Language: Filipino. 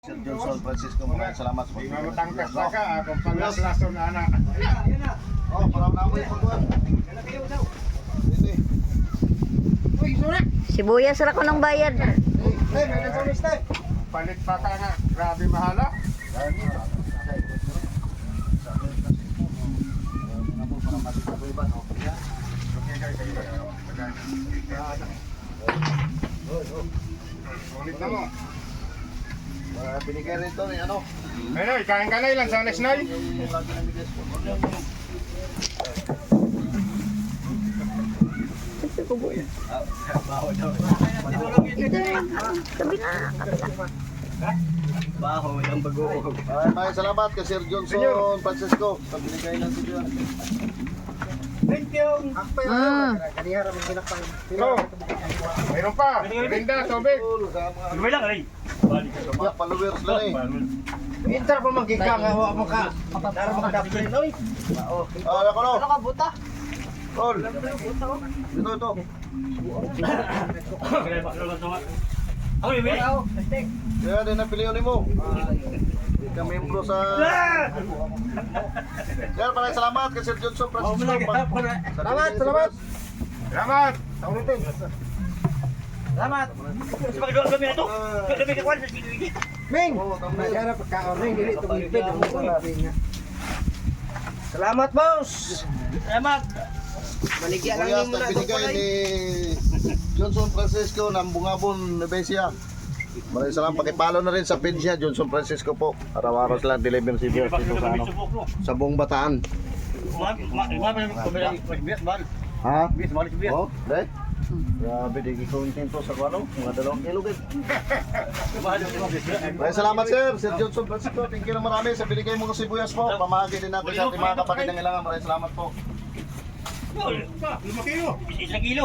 Sir Johnson Francisco, maraming salamat sa Hindi mo tangkas na ka, kung panglaslaso na anak. Oh, parang na ako yung pagkuhan. Hindi. Sibuyas ra ko ng bayad. Palit pa ka nga, grabe mahala. Ulit na mo. Binigay rin ito ni ano. Ay, kain ka na ilan sa next night? Baho ng bago. Maraming salamat kay Sir Johnson Francisco. Binigay lang si Diyan. Thank you. Mm. Oh, mayroon pa. Linda, tubig. Lumay lang, aray. Mga followers lang eh. Inter pa magkika nga wa mo ka. Para magdapin oy. Ah, ako no. Ano ka buta? Tol. Ito. Ako, may Kaya din ang piliyon mo. Ka membro sa Sir, maraming salamat kay Sir Johnson Francisco. Salamat. Salamat. Ulitin. Salamat. Sa mga doon kami na ito. Kami ka kwan sa sige. Ming. Nagara pagkaon ring dili to ibig ang nga. Salamat, boss. Salamat. Maligya lang Kuyas nimo na na binigay ni Johnson Francisco ng Bungabon, Nevesia. Maraming salamat. Pakipalo na rin sa page niya, Johnson Francisco po. Araw-araw silang deliver si Dios dito sa ano, sa buong Bataan. Ha? Oh, dahil? Grabe, di kontento sa ano, mga 2 kilo gid. Maraming salamat sir, Sir Johnson Francisco. Thank you na marami sa binigay mo ng sibuyas po. Pamahagi din natin sa ating mga kapatid ng ilangan. Maraming salamat po. 5 kilo. Isang kilo.